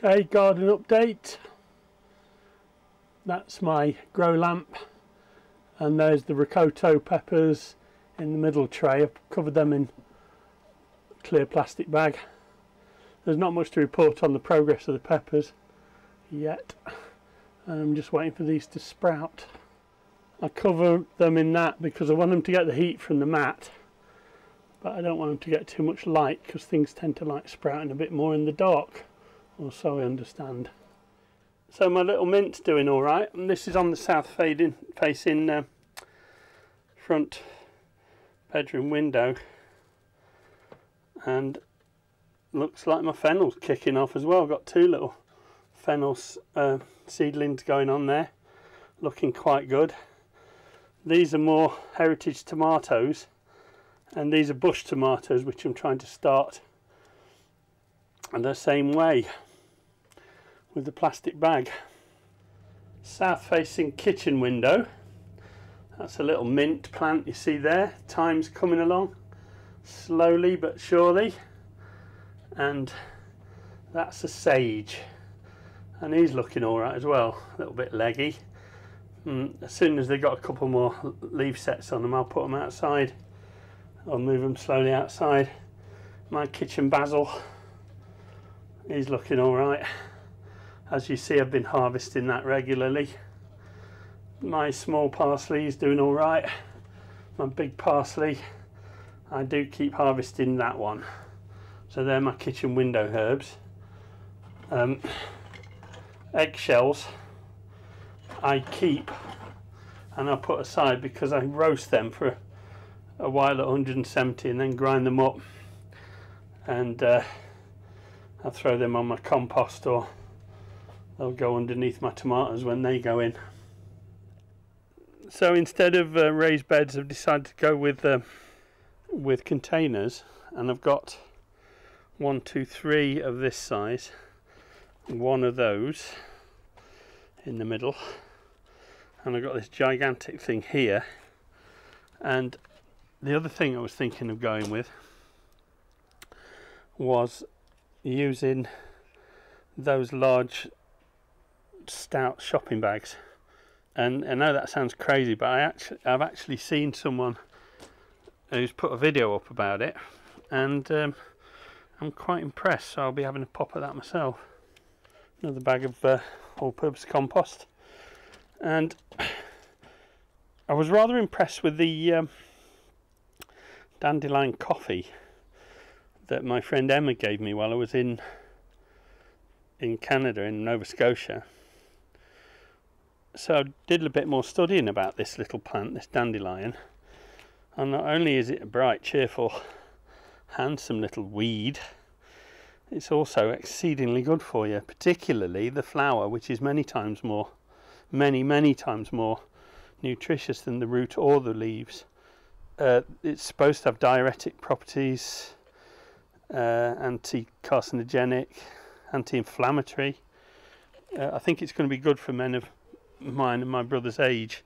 Okay, garden update. That's my grow lamp, and there's the ricotta peppers in the middle tray. I've covered them in a clear plastic bag. There's not much to report on the progress of the peppers yet. I'm just waiting for these to sprout. I cover them in that because I want them to get the heat from the mat, but I don't want them to get too much light because things tend to like sprouting a bit more in the dark, or so I understand. So my little mint's doing all right, and this is on the south facing front bedroom window, and looks like my fennel's kicking off as well. I've got two little fennel seedlings going on there, looking quite good. These are more heritage tomatoes, and these are bush tomatoes which I'm trying to start and the same way with the plastic bag. South facing kitchen window, that's a little mint plant you see there. Time's coming along slowly but surely, and that's a sage, and he's looking alright as well, a little bit leggy. As soon as they've got a couple more leaf sets on them, I'll put them outside. I'll move them slowly outside. My kitchen basil, he's looking alright. As you see, I've been harvesting that regularly. My small parsley is doing alright. My big parsley, I do keep harvesting that one. So they're my kitchen window herbs. Eggshells I keep and I put aside because I roast them for a while at 170 and then grind them up, and I'll throw them on my compost, or they'll go underneath my tomatoes when they go in. So instead of raised beds, I've decided to go with containers, and I've got 1, 2, 3 of this size, one of those in the middle, and I've got this gigantic thing here. And the other thing I was thinking of going with was using those large stout shopping bags. And I know that sounds crazy, but I've actually seen someone who's put a video up about it, and I'm quite impressed, so I'll be having a pop at that myself. Another bag of all-purpose compost, and I was rather impressed with the dandelion coffee that my friend Emma gave me while I was in Canada, in Nova Scotia. So I did a bit more studying about this little plant, this dandelion, and not only is it a bright, cheerful, handsome little weed, it's also exceedingly good for you, particularly the flower, which is many times more nutritious than the root or the leaves. It's supposed to have diuretic properties, anti-carcinogenic, anti-inflammatory. I think it's going to be good for men of mine and my brother's age,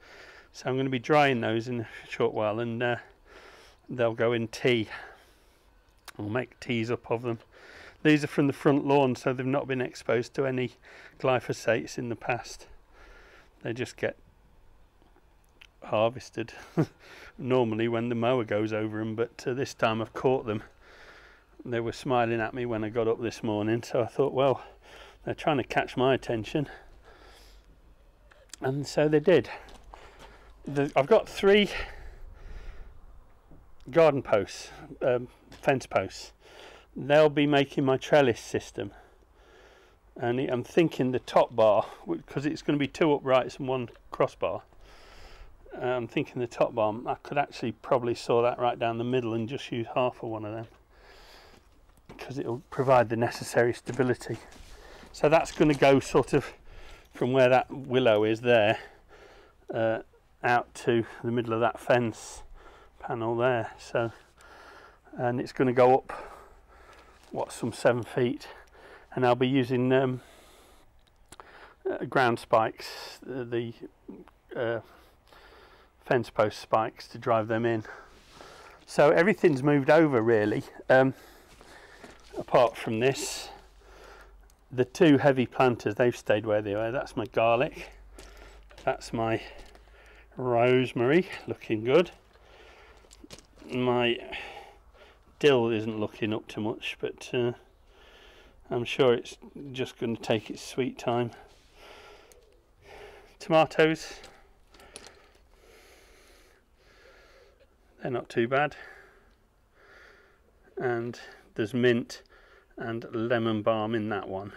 so I'm going to be drying those in a short while, and they'll go in tea. I'll make teas up of them. These are from the front lawn, so they've not been exposed to any glyphosates in the past. They just get harvested normally when the mower goes over them, but this time I've caught them. They were smiling at me when I got up this morning, so I thought, well, they're trying to catch my attention, and so they did. I've got 3 garden posts, fence posts. They'll be making my trellis system, and I'm thinking the top bar, because it's going to be 2 uprights and 1 crossbar, I'm thinking the top bar, I could actually probably saw that right down the middle and just use half of one of them, because it'll provide the necessary stability. So that's going to go sort of from where that willow is there, out to the middle of that fence panel there. So, and it's going to go up, what, some 7 feet, and I'll be using ground spikes, the fence post spikes, to drive them in. So everything's moved over really, apart from this. the two heavy planters, they've stayed where they were. That's my garlic, that's my rosemary, looking good. My dill isn't looking up to much, but I'm sure it's just going to take its sweet time. Tomatoes, they're not too bad, and there's mint and lemon balm in that one,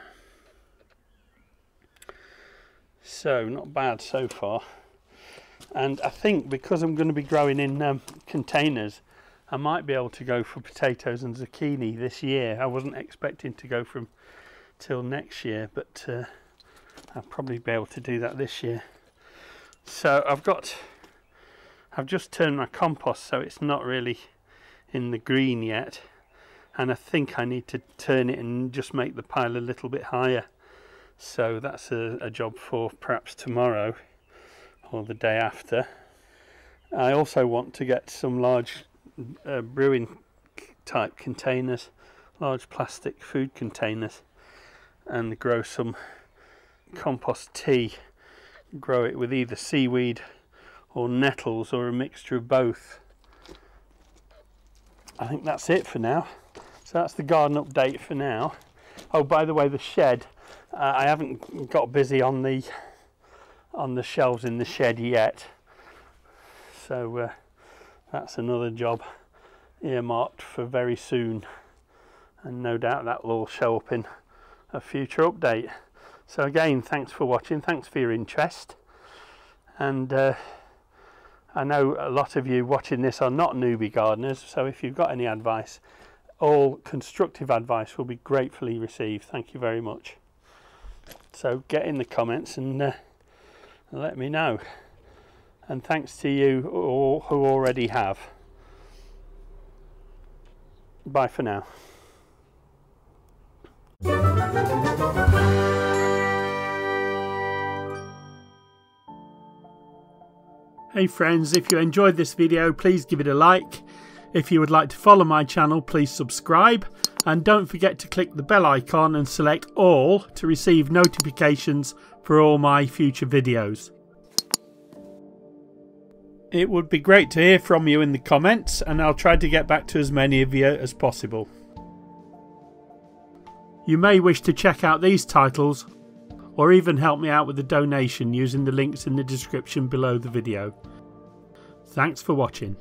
so not bad so far. And I think because I'm going to be growing in containers, I might be able to go for potatoes and zucchini this year. I wasn't expecting to go from till next year, but I'll probably be able to do that this year. So I've just turned my compost so it's not really in the green yet, and I think I need to turn it and just make the pile a little bit higher. So that's a job for perhaps tomorrow or the day after. I also want to get some large brewing type containers, large plastic food containers, and grow some compost tea. Grow it with either seaweed or nettles or a mixture of both. I think that's it for now. So that's the garden update for now. Oh, by the way, the shed, I haven't got busy on the shelves in the shed yet, so that's another job earmarked for very soon, and no doubt that will all show up in a future update. So again, thanks for watching, thanks for your interest, and I know a lot of you watching this are not newbie gardeners, so if you've got any advice, all constructive advice will be gratefully received. Thank you very much. So get in the comments and let me know, and thanks to you all who already have. Bye for now. Hey friends, if you enjoyed this video, please give it a like. If you would like to follow my channel, please subscribe, and don't forget to click the bell icon and select all to receive notifications for all my future videos. It would be great to hear from you in the comments, and I'll try to get back to as many of you as possible. You may wish to check out these titles, or even help me out with a donation using the links in the description below the video. Thanks for watching.